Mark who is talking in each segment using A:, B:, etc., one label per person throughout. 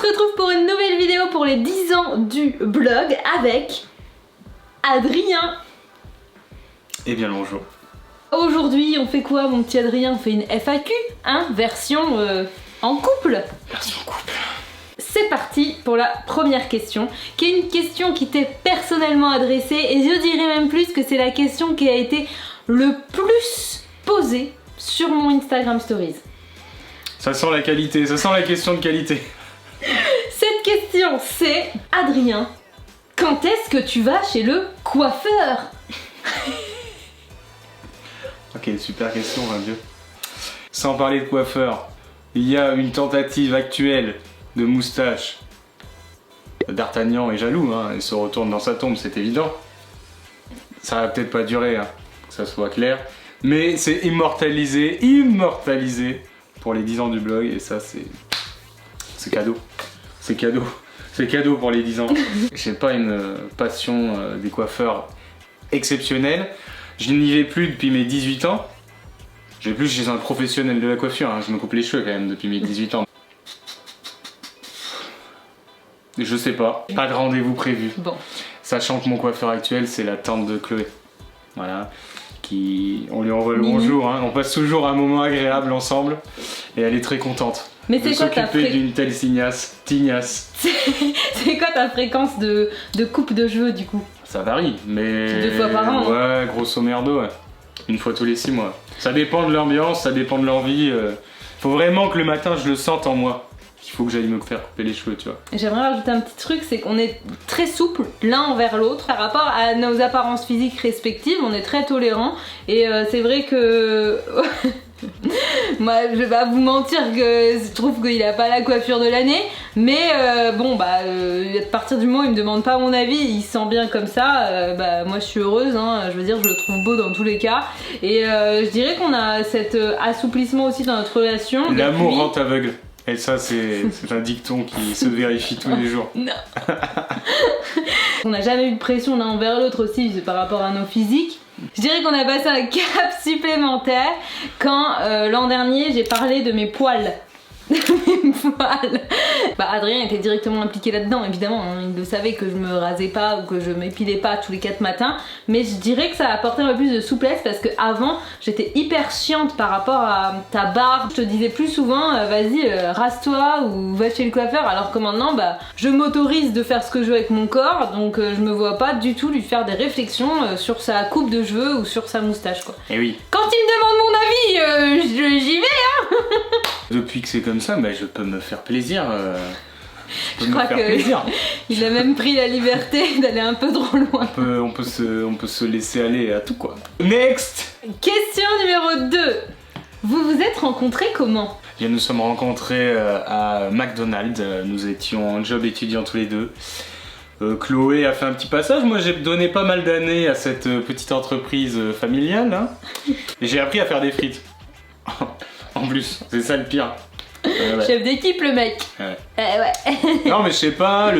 A: se retrouve pour une nouvelle vidéo pour les 10 ans du blog avec Adrien.
B: Eh bien bonjour.
A: Aujourd'hui on fait quoi mon petit Adrien? On fait une FAQ, hein, version en couple.
B: Version couple.
A: C'est parti pour la première question, qui est une question qui t'est personnellement adressée et je dirais même plus que c'est la question qui a été le plus posée sur mon Instagram Stories.
B: Ça sent la qualité, ça sent la question de qualité.
A: Cette question c'est: Adrien, quand est-ce que tu vas chez le coiffeur?
B: Ok, super question, mon Dieu. Sans parler de coiffeur, il y a une tentative actuelle de moustache. D'Artagnan est jaloux, hein, il se retourne dans sa tombe, c'est évident. Ça va peut-être pas durer, hein, que ça soit clair. Mais c'est immortalisé pour les 10 ans du blog, et ça c'est cadeau. C'est cadeau. C'est cadeau pour les 10 ans. J'ai pas une passion des coiffeurs exceptionnelle. Je n'y vais plus depuis mes 18 ans. Je vais plus chez un professionnel de la coiffure, hein. Je me coupe les cheveux quand même depuis mes 18 ans. Je sais pas de rendez-vous prévu.
A: Bon.
B: Sachant que mon coiffeur actuel c'est la tante de Chloé. Voilà. On lui envoie le bonjour, hein. On passe toujours un moment agréable ensemble et elle est très contente.
A: Mais c'est quoi ta
B: s'occuper d'une telle tignasse.
A: C'est quoi ta fréquence de coupe de cheveux du coup?
B: Ça varie, mais...
A: 2 fois par an.
B: Ouais, grosso merdo, ouais. 1 fois tous les 6 mois. Ça dépend de l'ambiance, ça dépend de l'envie. Faut vraiment que le matin je le sente en moi. Il faut que j'aille me faire couper les cheveux, tu vois.
A: J'aimerais rajouter un petit truc, c'est qu'on est très souple l'un envers l'autre par rapport à nos apparences physiques respectives, on est très tolérants et c'est vrai que moi je vais pas vous mentir que je trouve qu'il a pas la coiffure de l'année, mais bon bah à partir du moment où il me demande pas mon avis, il se sent bien comme ça, bah moi je suis heureuse, hein, je veux dire je le trouve beau dans tous les cas et je dirais qu'on a cet assouplissement aussi dans notre relation.
B: L'amour
A: depuis...
B: rend aveugle. Et ça, c'est un dicton qui se vérifie tous les jours.
A: Non. On n'a jamais eu de pression l'un envers l'autre aussi par rapport à nos physiques. Je dirais qu'on a passé un cap supplémentaire quand l'an dernier j'ai parlé de mes poils. Mes poils. Bah Adrien était directement impliqué là-dedans évidemment, hein. Il le savait que je me rasais pas ou que je m'épilais pas tous les 4 matins, mais je dirais que ça a apporté un peu plus de souplesse parce que avant j'étais hyper chiante par rapport à ta barbe. Je te disais plus souvent vas-y rase-toi ou va chez le coiffeur, alors que maintenant bah je m'autorise de faire ce que je veux avec mon corps, donc je me vois pas du tout lui faire des réflexions sur sa coupe de cheveux ou sur sa moustache quoi.
B: Et oui.
A: Quand il me demande mon avis, j'y vais hein.
B: Depuis que c'est comme ça, bah, je peux me faire plaisir.
A: Je crois qu'il a même pris la liberté d'aller un peu trop loin.
B: On peut se laisser aller à tout quoi. Next.
A: Question numéro 2. Vous vous êtes rencontrés comment?
B: Bien, nous sommes rencontrés à McDonald's. Nous étions en job étudiant tous les deux. Chloé a fait un petit passage. Moi j'ai donné pas mal d'années à cette petite entreprise familiale. Hein. Et j'ai appris à faire des frites. En plus, c'est ça le pire. Ouais.
A: Chef d'équipe le mec.
B: Ouais.
A: Ouais.
B: Non mais je sais pas,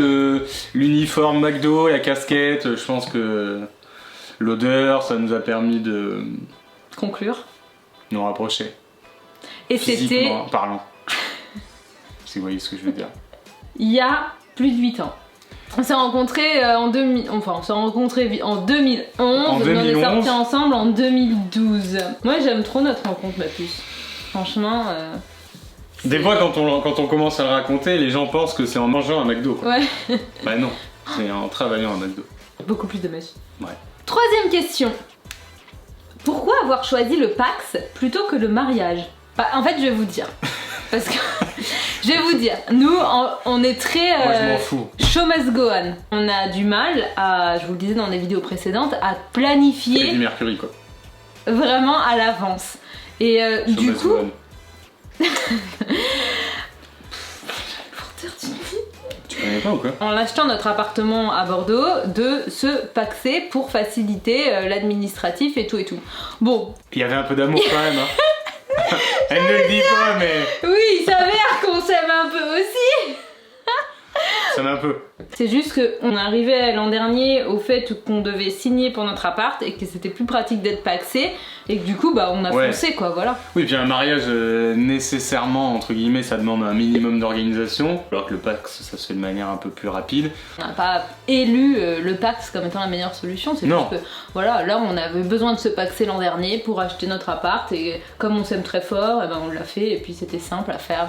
B: l'uniforme McDo, la casquette, je pense que l'odeur, ça nous a permis de
A: conclure.
B: Nous rapprocher.
A: Et c'était...
B: Physiquement parlant. Si vous voyez ce que je veux dire.
A: Il y a plus de 8 ans. On s'est rencontrés en 2000... Enfin, on s'est rencontrés en 2011.
B: En 2011.
A: On est sortis ensemble en 2012. Moi j'aime trop notre rencontre ma puce. Franchement...
B: Des fois quand on commence à le raconter, les gens pensent que c'est en mangeant un McDo quoi.
A: Ouais.
B: Bah non, c'est en travaillant à McDo.
A: Beaucoup plus de magie.
B: Ouais.
A: Troisième question. Pourquoi avoir choisi le Pacs plutôt que le mariage? Bah, en fait je vais vous dire. Parce que... je vais vous dire, nous on est très
B: Moi je m'en fous.
A: show must go on. On a du mal à, je vous le disais dans les vidéos précédentes, à planifier
B: du Mercury quoi.
A: Vraiment à l'avance. Et du coup...
B: Tu connais pas ou quoi?
A: En achetant notre appartement à Bordeaux, de se paxer pour faciliter l'administratif et tout et tout. Bon.
B: Il y avait un peu d'amour quand même hein. Elle ne le dit pas mais...
A: Oui, il s'avère qu'on s'aime un peu aussi.
B: sonne un peu.
A: C'est juste qu'on arrivait l'an dernier au fait qu'on devait signer pour notre appart et que c'était plus pratique d'être paxé et que du coup bah on a foncé quoi, voilà.
B: Oui, puis un mariage nécessairement entre guillemets ça demande un minimum d'organisation, alors que le pax ça se fait de manière un peu plus rapide.
A: On n'a pas élu le pax comme étant la meilleure solution, c'est juste que voilà, là on avait besoin de se paxer l'an dernier pour acheter notre appart et comme on s'aime très fort, et ben on l'a fait et puis c'était simple à faire.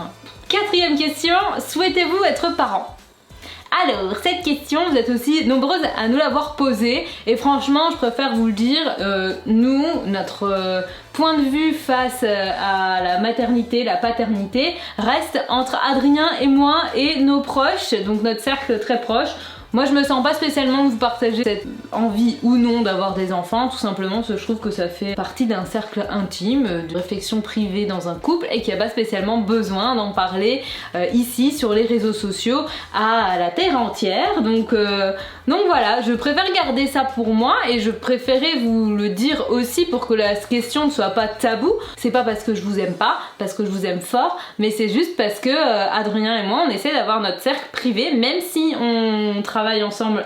A: 4e question, souhaitez-vous être parent? Alors, cette question, vous êtes aussi nombreuses à nous l'avoir posée et franchement, je préfère vous le dire, nous, notre point de vue face à la maternité, la paternité, reste entre Adrien et moi et nos proches, donc notre cercle très proche. Moi je me sens pas spécialement de vous partager cette envie ou non d'avoir des enfants, tout simplement parce que je trouve que ça fait partie d'un cercle intime, de réflexion privée dans un couple et qu'il n'y a pas spécialement besoin d'en parler ici sur les réseaux sociaux à la terre entière. Donc voilà, je préfère garder ça pour moi et je préférais vous le dire aussi pour que la question ne soit pas tabou. C'est pas parce que je vous aime pas, parce que je vous aime fort, mais c'est juste parce que Adrien et moi on essaie d'avoir notre cercle privé, même si on travaille ensemble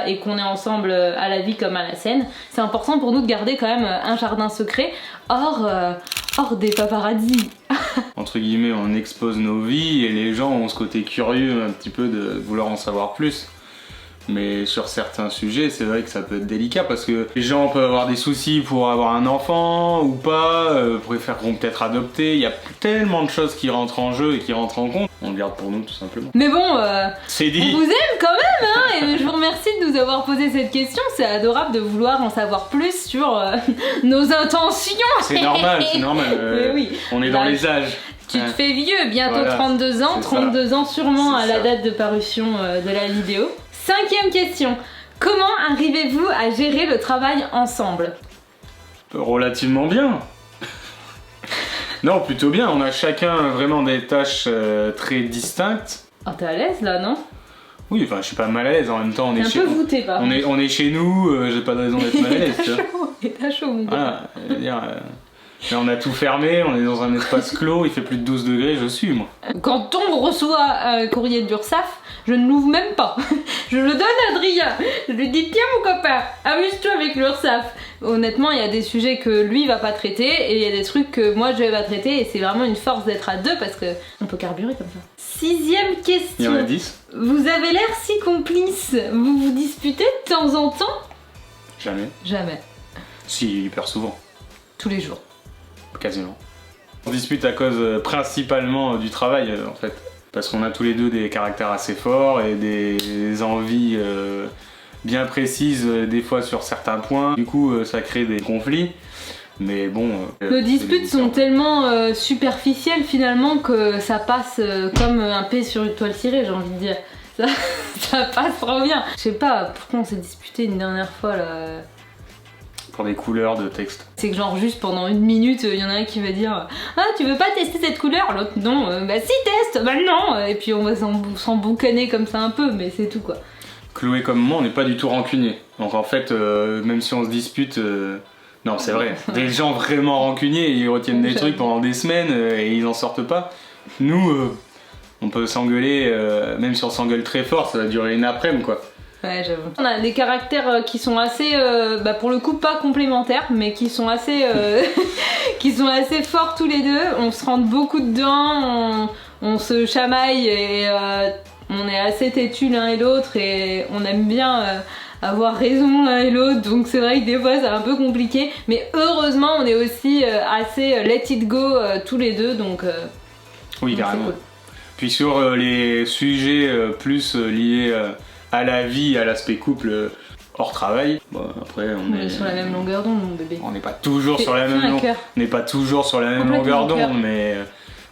A: et qu'on est ensemble à la vie comme à la scène, c'est important pour nous de garder quand même un jardin secret hors des paparazzis.
B: Entre guillemets, on expose nos vies et les gens ont ce côté curieux un petit peu de vouloir en savoir plus. Mais sur certains sujets, c'est vrai que ça peut être délicat parce que les gens peuvent avoir des soucis pour avoir un enfant ou pas, préféreront peut-être adopter. Il y a tellement de choses qui rentrent en jeu et qui rentrent en compte. On le garde pour nous tout simplement.
A: Mais bon,
B: c'est dit.
A: On vous aime quand même, hein, et je vous remercie de nous avoir posé cette question. C'est adorable de vouloir en savoir plus sur nos intentions.
B: C'est normal, c'est normal.
A: Mais oui.
B: On est dans les âges.
A: Tu te fais vieux, bientôt voilà, 32 ans, 32 ans sûrement à la date de parution de la vidéo. 5e question, comment arrivez-vous à gérer le travail ensemble?
B: Relativement bien. Non, plutôt bien, on a chacun vraiment des tâches très distinctes.
A: Oh, t'es à l'aise là, non?
B: Oui, enfin je suis pas mal à l'aise, en même temps on est chez nous.
A: Voûté, par
B: on est chez nous, j'ai pas de raison d'être mal à l'aise.
A: T'as chaud mon gars.
B: Voilà, je veux dire, là, on a tout fermé, on est dans un espace clos, il fait plus de 12 degrés, je suis moi. Quand
A: on reçoit un courrier d'URSSAF, je ne l'ouvre même pas. Je le donne à Adrien. Je lui dis tiens mon copain, amuse-toi avec l'URSSAF. Honnêtement, il y a des sujets que lui va pas traiter et il y a des trucs que moi je vais pas traiter et c'est vraiment une force d'être à deux parce que on peut carburer comme ça. 6e question.
B: Il y en a 10.
A: Vous avez l'air si complice. Vous vous disputez de temps en temps?
B: Jamais.
A: Jamais.
B: Si, hyper souvent.
A: Tous les jours.
B: Quasiment. On se dispute à cause principalement du travail en fait. Parce qu'on a tous les deux des caractères assez forts et des envies bien précises des fois sur certains points. Du coup ça crée des conflits. Mais bon...
A: Nos disputes sont tellement superficielles finalement que ça passe comme un P sur une toile cirée, j'ai envie de dire. Ça passe trop bien. Je sais pas pourquoi on s'est disputé une dernière fois là.
B: Pour des couleurs de texte.
A: C'est que genre juste pendant 1 minute, il y en a un qui va dire ah tu veux pas tester cette couleur? L'autre non, bah si teste, bah non. Et puis on va s'emboucaner comme ça un peu, mais c'est tout quoi.
B: Chloé comme moi on n'est pas du tout rancunier. Donc en fait même si on se dispute, non c'est vrai, des gens vraiment rancuniers ils retiennent des trucs pendant des semaines et ils en sortent pas. Nous on peut s'engueuler, même si on s'engueule très fort ça va durer une après-midi quoi.
A: Ouais, j'avoue. On a des caractères qui sont assez, pour le coup pas complémentaires, mais qui sont assez, qui sont assez forts tous les deux. On se rentre beaucoup dedans, on se chamaille et on est assez têtus l'un et l'autre et on aime bien avoir raison l'un et l'autre. Donc c'est vrai que des fois c'est un peu compliqué, mais heureusement on est aussi assez let it go tous les deux, donc.
B: Oui, carrément. Cool. Puis sur les sujets plus liés à la vie, à l'aspect couple hors travail. Bon, après on est
A: sur la même longueur d'onde mon bébé.
B: On n'est pas toujours sur la même longueur. On n'est pas toujours sur la même longueur d'onde, mais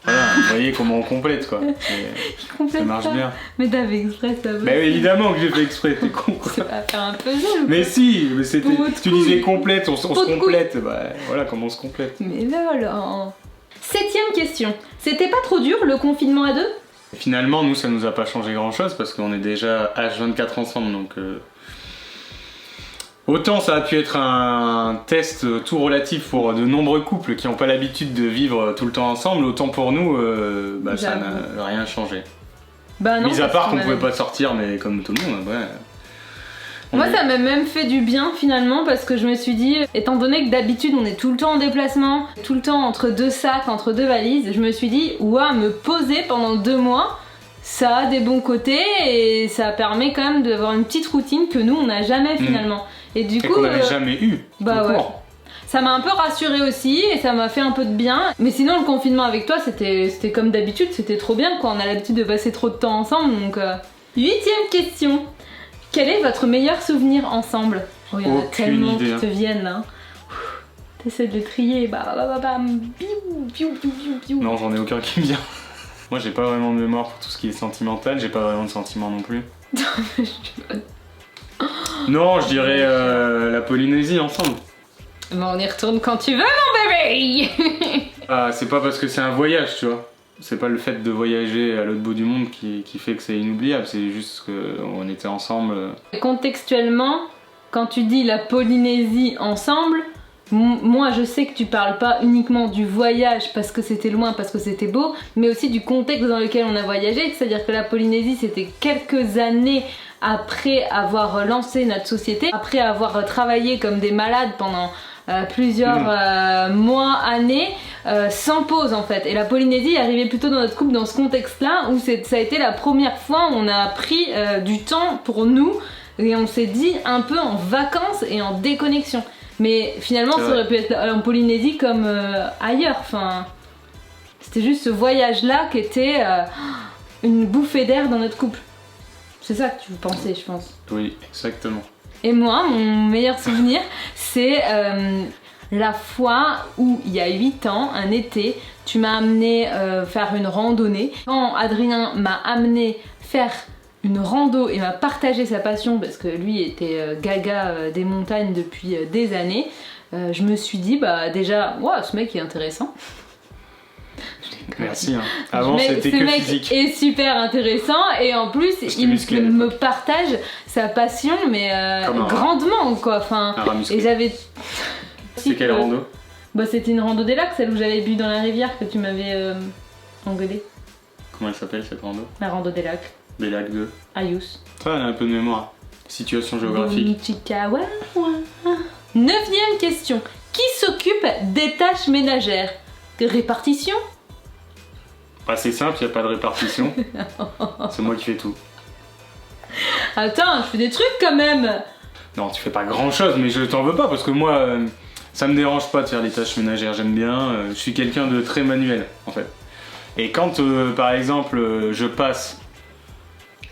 B: voilà, vous voyez comment on complète quoi. Ça marche bien.
A: Mais t'as fait exprès ça.
B: Bah évidemment que j'ai fait exprès, t'es con quoi.
A: C'est pas faire un puzzle.
B: Mais si, mais c'était. Tu disais complète, on se complète. Bah voilà comment on se complète.
A: Mais là. 7e question. C'était pas trop dur le confinement à deux?
B: Finalement, nous, ça nous a pas changé grand-chose parce qu'on est déjà H24 ensemble, donc autant ça a pu être un test tout relatif pour de nombreux couples qui n'ont pas l'habitude de vivre tout le temps ensemble, autant pour nous, ça n'a rien changé.
A: Bah non.
B: Mis à
A: parce
B: part
A: qu'on
B: qu'on pouvait
A: avait-
B: pas sortir, mais comme tout le monde, ouais.
A: Moi, ça m'a même fait du bien finalement parce que je me suis dit, étant donné que d'habitude on est tout le temps en déplacement, tout le temps entre deux sacs, entre deux valises, je me suis dit, ouah, me poser pendant 2 mois, ça a des bons côtés et ça permet quand même d'avoir une petite routine que nous on n'a jamais finalement. Et du
B: Et
A: coup,
B: qu'on n'avait jamais eu.
A: bah
B: tout
A: ouais.
B: court.
A: Ça m'a un peu rassurée aussi et ça m'a fait un peu de bien. Mais sinon, le confinement avec toi, c'était comme d'habitude, c'était trop bien quoi. On a l'habitude de passer trop de temps ensemble donc. 8ème question. Quel est votre meilleur souvenir ensemble? Oh, il y en a
B: Aucune
A: tellement
B: idée,
A: qui
B: hein.
A: te viennent là. T'essaies de les trier, bam, biou, biou, biou, biou, biou.
B: Non, j'en ai aucun qui me vient. Moi, j'ai pas vraiment de mémoire pour tout ce qui est sentimental, j'ai pas vraiment de sentiments non plus. Non, je dirais la Polynésie ensemble.
A: Bon, on y retourne quand tu veux, mon bébé.
B: Ah, c'est pas parce que c'est un voyage, tu vois. C'est pas le fait de voyager à l'autre bout du monde qui fait que c'est inoubliable, c'est juste qu'on était ensemble.
A: Contextuellement, quand tu dis la Polynésie ensemble, moi je sais que tu parles pas uniquement du voyage parce que c'était loin, parce que c'était beau, mais aussi du contexte dans lequel on a voyagé, c'est-à-dire que la Polynésie c'était quelques années après avoir lancé notre société, après avoir travaillé comme des malades pendant plusieurs mois, années, sans pause en fait. Et la Polynésie est arrivée plutôt dans notre couple dans ce contexte-là où ça a été la première fois où on a pris du temps pour nous et on s'est dit un peu en vacances et en déconnexion. Mais finalement, ça aurait pu être en Polynésie comme ailleurs. Enfin, c'était juste ce voyage-là qui était une bouffée d'air dans notre couple. C'est ça que tu pensais, je pense.
B: Oui, exactement.
A: Et moi, mon meilleur souvenir, c'est la fois où, il y a 8 ans, un été, tu m'as amené faire une randonnée. Quand Adrien m'a amené faire une rando et m'a partagé sa passion, parce que lui était gaga des montagnes depuis des années, je me suis dit, bah déjà, wow, ce mec est intéressant.
B: Merci. Hein. Avant, c'était
A: ce
B: que
A: mec
B: physique.
A: est super intéressant et en plus il
B: musclé,
A: me partage sa passion mais
B: Comme un rat.
A: grandement quoi. Enfin,
B: Un rat musclé.
A: et j'avais.
B: C'est quelle rando?
A: Bah c'était une rando des lacs, celle où j'avais bu dans la rivière que tu m'avais engueulé.
B: Comment elle s'appelle cette rando?
A: La rando des lacs.
B: Des lacs de.
A: Ayus.
B: Ça, elle a un peu de mémoire. Situation géographique.
A: Chicawa. 9ème question. Qui s'occupe des tâches ménagères? Répartition?
B: Bah, c'est simple, y a pas de répartition. C'est moi qui fais tout.
A: Attends, je fais des trucs quand même.
B: Non, tu fais pas grand chose, mais je t'en veux pas parce que moi, ça me dérange pas de faire les tâches ménagères, j'aime bien. Je suis quelqu'un de très manuel en fait. Et quand par exemple je passe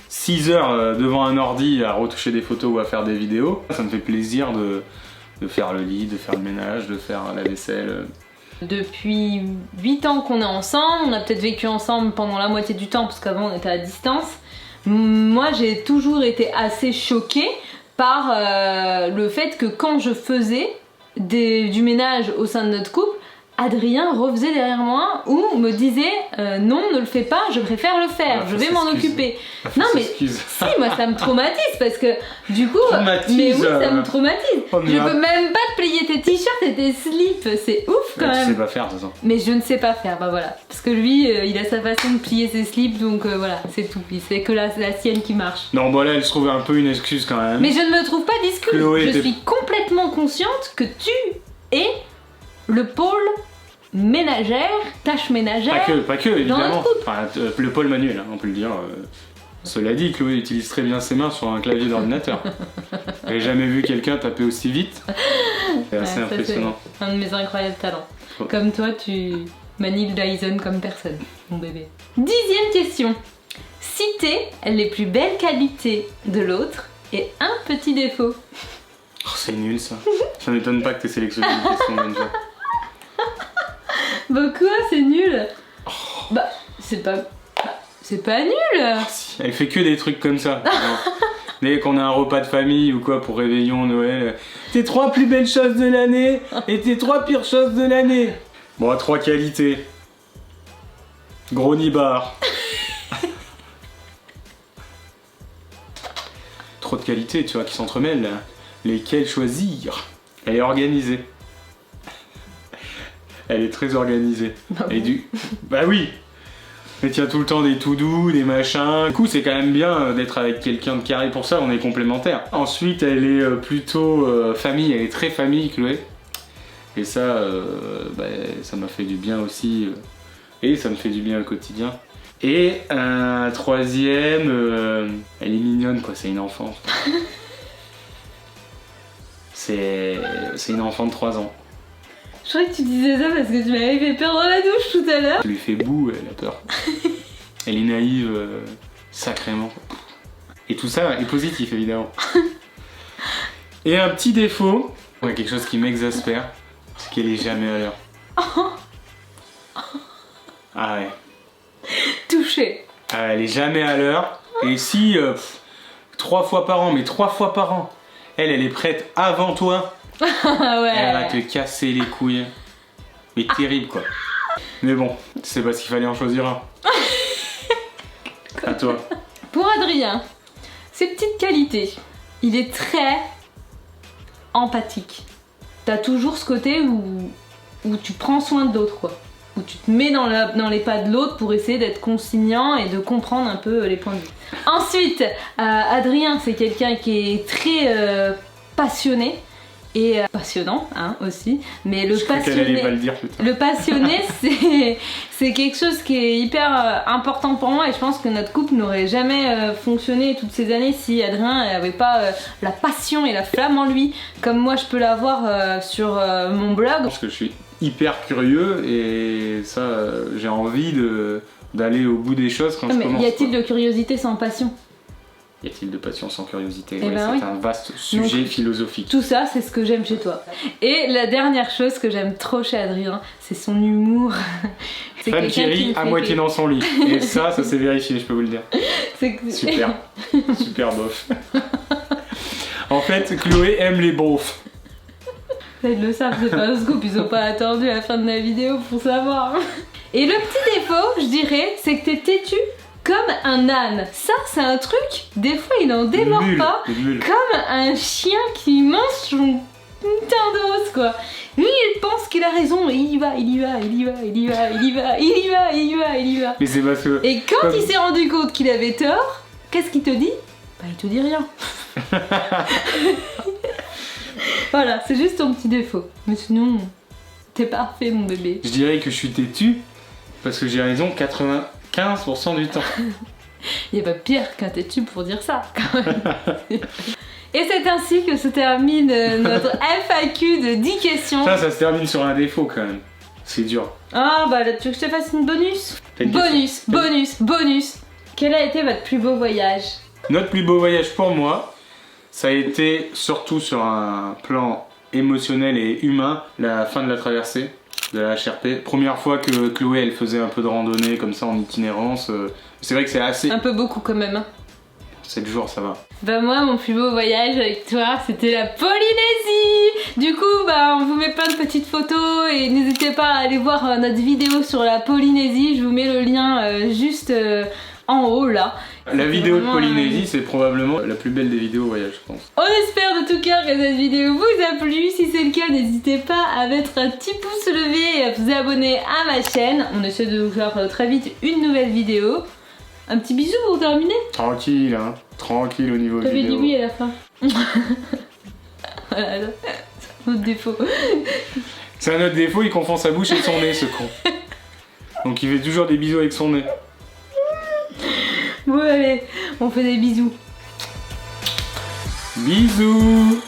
B: 6 heures devant un ordi à retoucher des photos ou à faire des vidéos, ça me fait plaisir de faire le lit, de faire le ménage, de faire la vaisselle.
A: Depuis 8 ans qu'on est ensemble, on a peut-être vécu ensemble pendant la moitié du temps parce qu'avant on était à distance. Moi j'ai toujours été assez choquée par le fait que quand je faisais du ménage au sein de notre couple, Adrien refaisait derrière moi ou me disait non, ne le fais pas, je préfère le faire,
B: Ah,
A: je vais m'en
B: s'excuse.
A: occuper.
B: Ah, faut
A: Non mais
B: s'excuse.
A: si, moi ça me traumatise parce que du coup,
B: Traumatise,
A: mais oui ça me traumatise.
B: Oh, mais
A: Je
B: ah.
A: peux même pas te plier tes t-shirts et tes slips, c'est ouf quand
B: Mais tu
A: même.
B: sais pas faire de toute façon.
A: Mais je ne sais pas faire, bah voilà. Parce que lui, il a sa façon de plier ses slips, donc voilà, c'est tout. Il sait que la sienne qui marche.
B: Non, bon là, elle se trouve un peu une excuse quand même.
A: Mais je ne me trouve pas discute.
B: Chloé,
A: Je
B: t'es-
A: suis complètement consciente que tu es le pôle ménagère, tâche ménagère.
B: Pas que, évidemment.
A: notre couple.
B: Enfin, le pôle manuel, hein, on peut le dire. Cela dit, Chloé utilise très bien ses mains sur un clavier d'ordinateur. J'ai jamais vu quelqu'un taper aussi vite. C'est assez
A: Ouais, ça,
B: impressionnant.
A: c'est un de mes incroyables talents.
B: Oh.
A: Comme toi, tu manies le Dyson comme personne, mon bébé. 10ème question. Citez les plus belles qualités de l'autre et un petit défaut.
B: Oh, c'est nul ça. Ça m'étonne pas que t'aies sélectionné une question comme ça.
A: Bah quoi, c'est nul. Bah, c'est pas... c'est pas nul.
B: Si, elle fait que des trucs comme ça. Genre, dès qu'on a un repas de famille ou quoi pour réveillon, Noël. Tes 3 plus belles choses de l'année et tes 3 pires choses de l'année. Bon, 3 qualités. Gros nibar. Trop de qualités, tu vois, qui s'entremêlent là. Lesquelles choisir? Elle est organisée. Elle est très organisée.
A: Bah
B: Et du... Bah oui. Elle tient tout le temps des tout doux, des machins. Du coup, c'est quand même bien d'être avec quelqu'un de carré pour ça, on est complémentaires. Ensuite, elle est plutôt famille, elle est très famille, Chloé. Et ça, ça m'a fait du bien aussi. Et ça me fait du bien au quotidien. Et un troisième, elle est mignonne quoi, c'est une enfant. C'est une enfant de 3 ans.
A: Je croyais que tu disais ça parce que tu m'avais fait peur dans la douche tout à l'heure.
B: Je lui fais boue, elle a peur. Elle est naïve, sacrément. Et tout ça est positif évidemment. Et un petit défaut, quelque chose qui m'exaspère, c'est qu'elle est jamais à l'heure. Ah ouais.
A: Touché.
B: Ah, elle est jamais à l'heure. Et si 3 fois par an, mais 3 fois par an, elle est prête avant toi.
A: Ouais.
B: Elle va te casser les couilles. Mais terrible quoi. Mais bon, c'est parce qu'il fallait en choisir un. À toi.
A: Pour Adrien, ses petites qualités. Il est très empathique. T'as toujours ce côté où tu prends soin de l'autre quoi. Où tu te mets dans les pas de l'autre pour essayer d'être conciliant et de comprendre un peu les points de vue. Ensuite, Adrien, c'est quelqu'un qui est très passionné. Et passionnant hein, aussi, mais le passionné,
B: pas le dire, putain.
A: Le passionné c'est quelque chose qui est hyper important pour moi et je pense que notre couple n'aurait jamais fonctionné toutes ces années si Adrien n'avait pas la passion et la flamme en lui comme moi je peux l'avoir sur mon blog.
B: Parce que je suis hyper curieux et ça j'ai envie d'aller au bout des choses quand je commence.
A: Y a-t-il de curiosité sans passion ?
B: Y a-t-il de passion sans curiosité?
A: Eh ben oui.
B: C'est un vaste sujet philosophique.
A: Tout ça, c'est ce que j'aime chez toi. Et la dernière chose que j'aime trop chez Adrien, c'est son humour. C'est
B: femme qui rit à moitié dans son lit. Et ça c'est vérifié, je peux vous le dire. Super. Super bof. En fait, Chloé aime les beaufs.
A: Ils le savent, c'est pas un scoop, ils ont pas attendu la fin de la vidéo pour savoir. Et le petit défaut, je dirais, c'est que t'es têtu comme un âne. Ça, c'est un truc, des fois, il en démord pas. Comme un chien qui mange son putain d'os, quoi. Lui, il pense qu'il a raison, et il y va.
B: Mais c'est parce que...
A: Et quand il s'est rendu compte qu'il avait tort, qu'est-ce qu'il te dit? Bah, il te dit rien. Voilà, c'est juste ton petit défaut. Mais sinon, t'es parfait, mon bébé.
B: Je dirais que je suis têtu, parce que j'ai raison 95% du temps.
A: Il n'y a pas pire qu'un têtu pour dire ça, quand même. Et c'est ainsi que se termine notre FAQ de 10 questions.
B: Ça se termine sur un défaut, quand même. C'est dur.
A: Ah, bah là, tu veux que je te fasse une bonus? Bonus. Quel a été votre plus beau voyage?
B: Notre plus beau voyage pour moi, ça a été surtout sur un plan émotionnel et humain, la fin de la traversée de la HRP. Première fois que Chloé elle faisait un peu de randonnée comme ça en itinérance. C'est vrai que c'est assez...
A: Un peu beaucoup quand même.
B: 7 jours ça va.
A: Bah moi mon plus beau voyage avec toi c'était la Polynésie. Du coup bah on vous met plein de petites photos et n'hésitez pas à aller voir notre vidéo sur la Polynésie. Je vous mets le lien juste en haut là.
B: La vidéo de Polynésie c'est probablement la plus belle des vidéos voyage je pense.
A: On espère de tout cœur que cette vidéo vous a plu. Si c'est le cas n'hésitez pas à mettre un petit pouce levé et à vous abonner à ma chaîne. On essaie de vous faire très vite une nouvelle vidéo. Un petit bisou pour terminer.
B: Tranquille hein, tranquille au niveau vidéo.
A: T'avais dit oui à la fin. Voilà, c'est un autre défaut.
B: C'est un autre défaut, il confond sa bouche et son nez ce con. Donc il fait toujours des bisous avec son nez.
A: Bon allez, on fait des bisous.
B: Bisous.